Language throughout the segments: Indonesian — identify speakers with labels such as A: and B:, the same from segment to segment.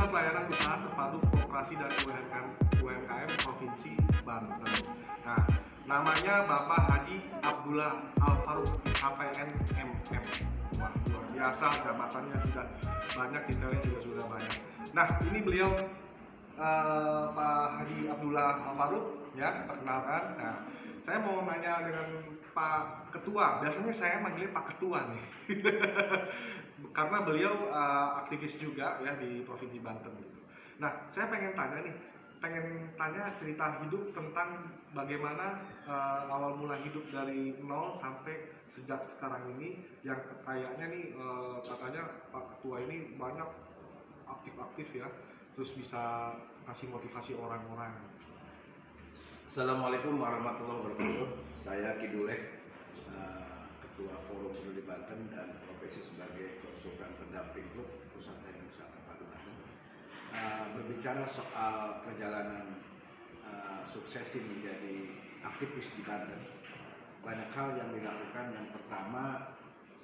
A: Pusat Layanan Usaha Terpadu Koperasi dan UMKM Provinsi Banten. Nah, namanya Bapak Haji Abdullah Al-Faruq, APN MM. Wah, luar biasa, jabatannya sudah banyak, detailnya juga sudah banyak. Nah, ini beliau Pak Haji Abdullah Al-Faruq, ya, perkenalkan. Nah, saya mau nanya dengan Pak Ketua. Biasanya saya manggilnya Pak Ketua nih. Karena beliau aktivis juga ya di Provinsi Banten gitu. Nah, saya pengen tanya cerita hidup tentang bagaimana awal mula hidup dari nol sampai sejak sekarang ini, yang kayaknya nih katanya Pak Ketua ini banyak aktif-aktif ya, terus bisa kasih motivasi orang-orang.
B: Assalamualaikum warahmatullahi wabarakatuh. Saya Kiduleh, Ketua Forum Peduli Banten dan profesi sebagai konsultan pendamping klub Pusat Layanan Usaha Terpadu Banten. Berbicara soal perjalanan suksesi menjadi aktivis di Banten, banyak hal yang dilakukan. Yang pertama,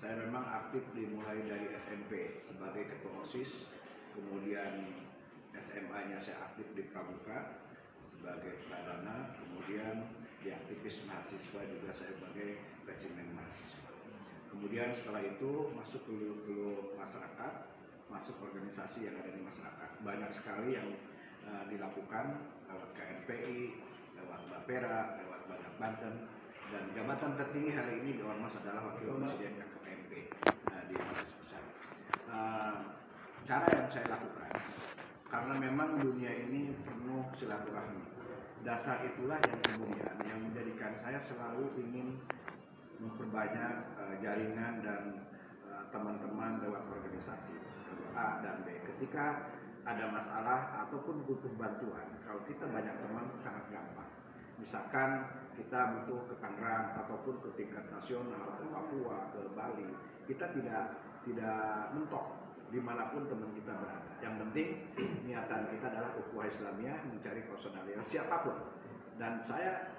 B: saya memang aktif dimulai dari SMP sebagai ketua OSIS, kemudian SMA-nya saya aktif di Pramuka sebagai pradana, kemudian di aktivis mahasiswa juga saya sebagai resimen mahasiswa. Kemudian setelah itu masuk ke masyarakat, masuk organisasi yang ada di masyarakat. Banyak sekali yang dilakukan lewat KNPI, lewat Bapera, lewat Badak Banten, dan jabatan tertinggi hari ini di Ormas adalah Wakil Presiden KPMP di Ormas Pusat. Cara yang saya lakukan, karena memang dunia ini penuh silaturahmi. Dasar itulah yang kemudian yang menjadikan saya selalu ingin memperbanyak jaringan dan teman-teman lewat organisasi A dan B. Ketika ada masalah ataupun butuh bantuan, kalau kita banyak teman sangat gampang. Misalkan kita butuh ke Tangerang ataupun ke tingkat nasional, ke Papua, ke Bali, kita tidak mentok dimanapun teman kita berada. Yang penting niatan kita adalah ukhuwah Islamiyah, mencari personalitas siapapun. Dan saya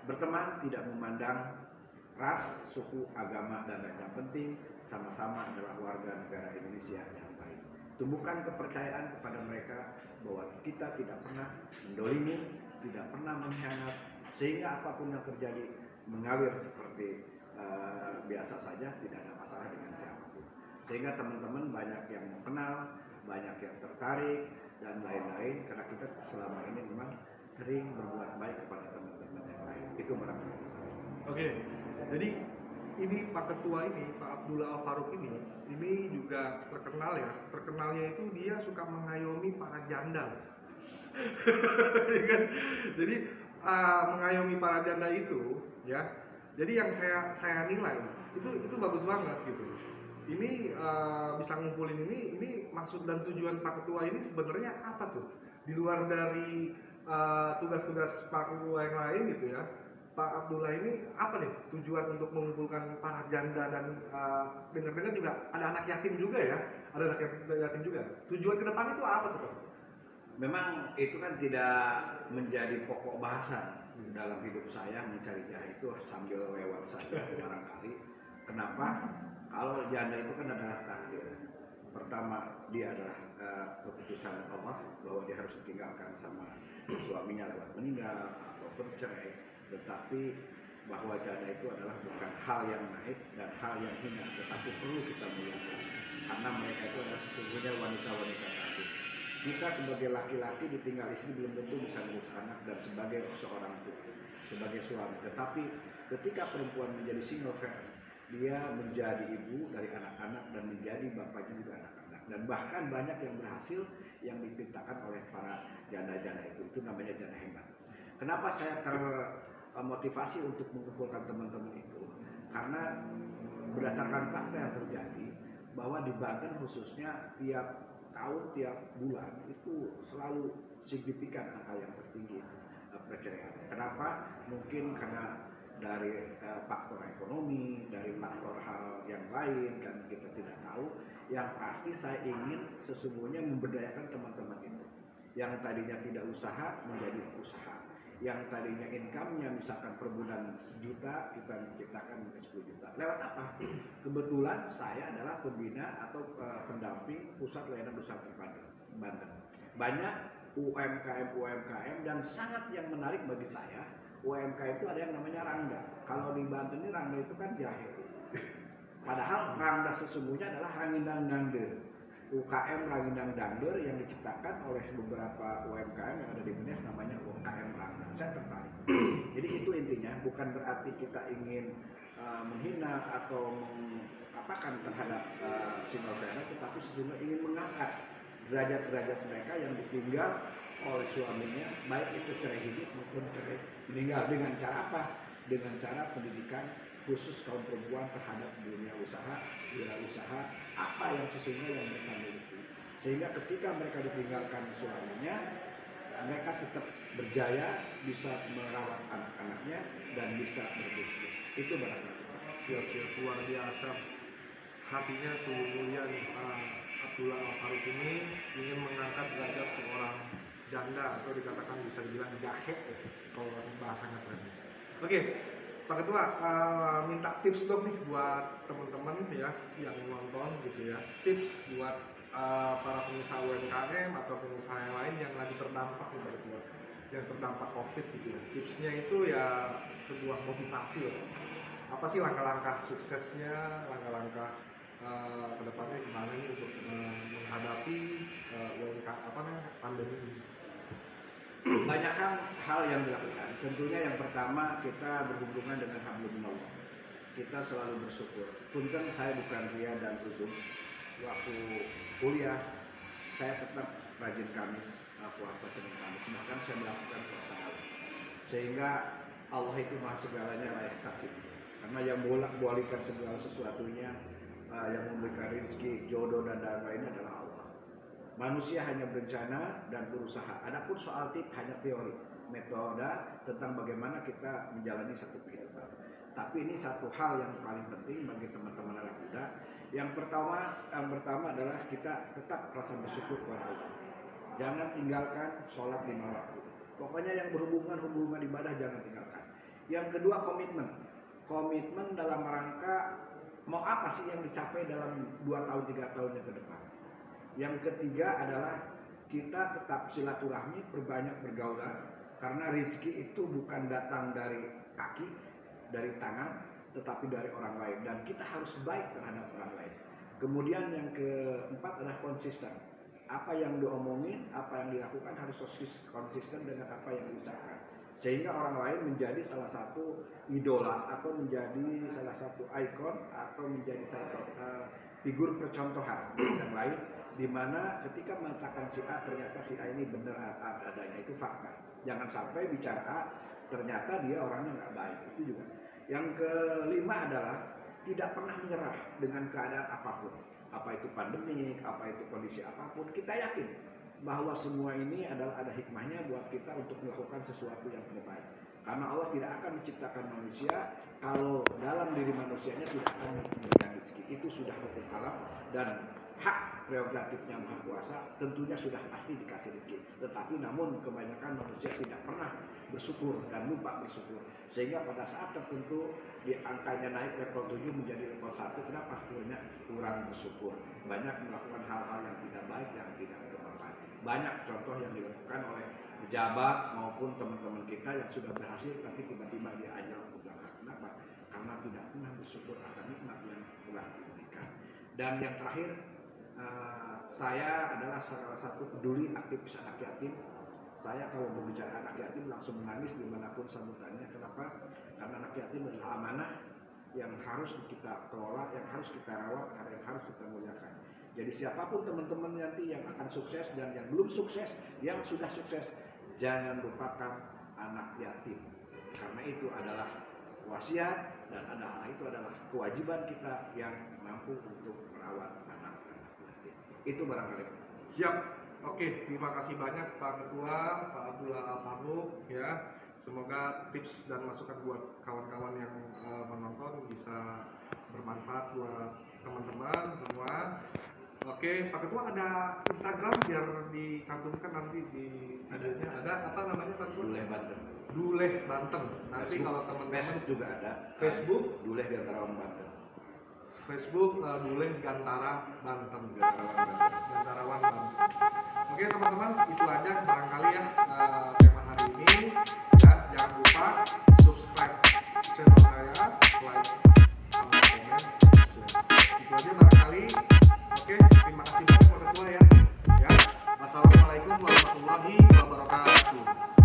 B: berteman tidak memandang ras, suku, agama, dan lain. Yang penting sama-sama adalah warga negara Indonesia yang baik. Tumbuhkan kepercayaan kepada mereka bahwa kita tidak pernah mendolimi, tidak pernah mengkhianat, sehingga apapun yang terjadi mengalir seperti biasa saja, tidak ada masalah dengan siapapun. Sehingga teman-teman banyak yang kenal, banyak yang tertarik, dan lain-lain, karena kita selama ini memang sering berbuat baik kepada teman-teman yang lain. Itu barangkali.
A: Oke, jadi ini Pak Ketua ini, Pak Abdullah Al-Faruq ini juga terkenal ya. Terkenalnya itu dia suka mengayomi para janda. Jadi mengayomi para janda itu, ya. Jadi yang saya nilai itu bagus banget gitu. Ini bisa ngumpulin ini maksud dan tujuan Pak Ketua ini sebenarnya apa tuh? Di luar dari tugas-tugas Pak Ketua yang lain gitu ya, Pak Abdullah ini apa nih tujuan untuk mengumpulkan para janda dan dengar-dengar juga ada anak yatim juga ya, ada anak yatim juga. Tujuan ke depan itu apa tuh Pak?
B: Memang itu kan tidak menjadi pokok bahasan dalam hidup saya, mencari jahat itu sambil lewat saja barangkali. Kenapa? Kalau janda itu kan adalah takdir. Pertama, dia adalah keputusan Allah bahwa dia harus ditinggalkan sama suaminya lewat meninggal atau bercerai. Tetapi bahwa janda itu adalah bukan hal yang naik dan hal yang hina, tetapi perlu kita muliakan karena mereka itu adalah sesungguhnya wanita-wanita tadi. Kita sebagai laki-laki ditinggal istri belum tentu bisa ngurus anak dan sebagai seorang tua, sebagai suami. Tetapi ketika perempuan menjadi single parent, dia menjadi ibu dari anak-anak dan menjadi bapaknya juga anak-anak. Dan bahkan banyak yang berhasil yang diciptakan oleh para janda-janda itu namanya janda hebat. Kenapa saya termotivasi untuk mengumpulkan teman-teman itu? Karena berdasarkan fakta yang terjadi bahwa di Banten khususnya tiap tahun, tiap bulan itu selalu signifikan angka yang tertinggi perceraian. Kenapa? Mungkin karena dari faktor ekonomi, dari faktor hal yang lain, kan kita tidak tahu. Yang pasti saya ingin sesungguhnya memberdayakan teman-teman itu yang tadinya tidak usaha menjadi usaha, yang tadinya income-nya misalkan per bulan 1 juta, kita menciptakan 10 juta. Lewat apa? Kebetulan saya adalah pembina atau pendamping Pusat Layanan Usaha Terpadu Banten. Banyak UMKM dan sangat yang menarik bagi saya, UMKM itu ada yang namanya Rangda. Kalau di Banten ini Rangda itu kan jahe. Padahal Rangda sesungguhnya adalah Rangindang Dangder. UKM Rangindang Dangder yang diciptakan oleh beberapa UMKM yang ada di Menes namanya UKM Rangda. Saya tertarik. Jadi itu intinya, bukan berarti kita ingin menghina atau mengapakan terhadap single parent, tetapi sejujurnya ingin mengangkat derajat-derajat mereka yang ditinggal oleh suaminya, baik itu cerai hidup maupun cerai meninggal. Dengan cara apa? Dengan cara pendidikan khusus kaum perempuan terhadap dunia usaha, wirausaha, apa yang sesungguhnya yang mereka miliki. Sehingga ketika mereka ditinggalkan suaminya, mereka tetap berjaya, bisa merawat anak-anaknya, dan bisa berbisnis. Itu barangkali.
A: Siap-siap, luar biasa. Hatinya sungguh mulia nih, Abdullah Al-Faruq ini ingin mengangkat derajat seorang janda, atau dikatakan bisa dibilang jahe kalau bahasanya keren. Oke, Pak Ketua, minta tips dong nih buat teman-teman ya yang nonton gitu ya. Tips buat para pengusaha UMKM atau pengusaha yang lain yang lagi terdampak nih Pak Ketua, yang terdampak COVID gitu ya. Tipsnya itu ya sebuah motivasi loh. Apa sih langkah-langkah suksesnya, langkah-langkah kedepannya gimana nih untuk menghadapi pandemi ini?
B: Banyak hal yang dilakukan. Tentunya yang pertama kita berhubungan dengan hablumillah. Kita selalu bersyukur. Punten saya bukan ria dan ujung. Waktu kuliah saya tetap rajin Kamis, puasa Senin Kamis. Bahkan saya melakukan puasa malam. Sehingga Allah itu maha segalanya layak kasih. Karena yang bolak-balikan segala sesuatunya, yang memberikan rezeki, jodoh dan lainnya adalah Allah. Manusia hanya berencana dan berusaha. Adapun soal tips hanya teori, metode tentang bagaimana kita menjalani satu kehidupan. Tapi ini satu hal yang paling penting bagi teman-teman anak muda. Yang pertama adalah kita tetap rasa bersyukur kepada Allah. Jangan tinggalkan sholat 5 waktu. Pokoknya yang hubungan ibadah jangan tinggalkan. Yang kedua komitmen. Komitmen dalam rangka mau apa sih yang dicapai dalam 2 tahun 3 tahun yang ke depan. Yang ketiga adalah kita tetap silaturahmi, perbanyak bergaulan, karena rezeki itu bukan datang dari kaki, dari tangan, tetapi dari orang lain, dan kita harus baik terhadap orang lain. Kemudian yang keempat adalah konsisten. Apa yang diomongin, apa yang dilakukan harus konsisten dengan apa yang diucapkan, sehingga orang lain menjadi salah satu idola atau menjadi salah satu ikon atau menjadi satu figur percontohan yang lain, di mana ketika mengatakan si A ternyata si A ini benar adanya, itu fakta. Jangan sampai bicara A ternyata dia orangnya nggak baik, itu juga. Yang kelima adalah tidak pernah menyerah dengan keadaan apapun, apa itu pandemi, apa itu kondisi apapun. Kita yakin bahwa semua ini adalah ada hikmahnya buat kita untuk melakukan sesuatu yang terbaik. Karena Allah tidak akan menciptakan manusia kalau dalam diri manusianya tidak akan memberikan rezeki. Itu sudah hukum alam dan hak prerogatifnya Maha Kuasa, tentunya sudah pasti dikasih rezeki. Tetapi namun kebanyakan manusia tidak pernah bersyukur dan lupa bersyukur. Sehingga pada saat tertentu di angkanya naik level 7 menjadi level 1, kenapa? Akhirnya kurang bersyukur. Banyak melakukan hal-hal yang tidak baik, yang tidak bermanfaat. Banyak contoh yang dilakukan oleh pejabat maupun teman-teman kita yang sudah berhasil, tapi tiba-tiba dia ajar ke belakang. Kenapa? Karena tidak pernah bersyukur akan nikmat yang telah diberikan. Dan yang terakhir, saya adalah salah satu peduli aktivis anak yatim. Saya kalau berbicara anak yatim langsung menangis dimanapun sambutannya. Kenapa? Karena anak yatim adalah amanah yang harus kita kelola, yang harus kita rawat, yang harus kita muliakan. Jadi siapapun teman-teman nanti yang akan sukses dan yang belum sukses, yang sudah sukses, jangan lupakan anak yatim. Karena itu adalah wasiat dan itu adalah kewajiban kita yang mampu untuk merawat anak-anak yatim. Itu barangkali.
A: Siap. Oke, terima kasih banyak Pak Ketua, Pak Abdullah Al-Faruq ya. Semoga tips dan masukan buat kawan-kawan yang menonton bisa bermanfaat buat teman-teman semua. Oke, Pak Ketua ada Instagram biar dicantumkan nanti di videonya. Ada apa namanya Pak Ketua?
B: Duleh Banten.
A: Duleh Banten. Nanti
B: Facebook,
A: kalau teman-teman
B: Facebook juga ada.
A: Facebook
B: Duleh Gantarawan Banten.
A: Facebook Duleh Gantara Banten.
B: Gantarawan Banten.
A: Gantarawan Banten. Oke teman-teman, itu aja barangkali ya tema hari ini. Ya, jangan lupa subscribe channel saya, like, sama komen. Itu aja barangkali. Oke, terima kasih banyak Pak Ketua ya. Ya, wassalamualaikum warahmatullahi wabarakatuh.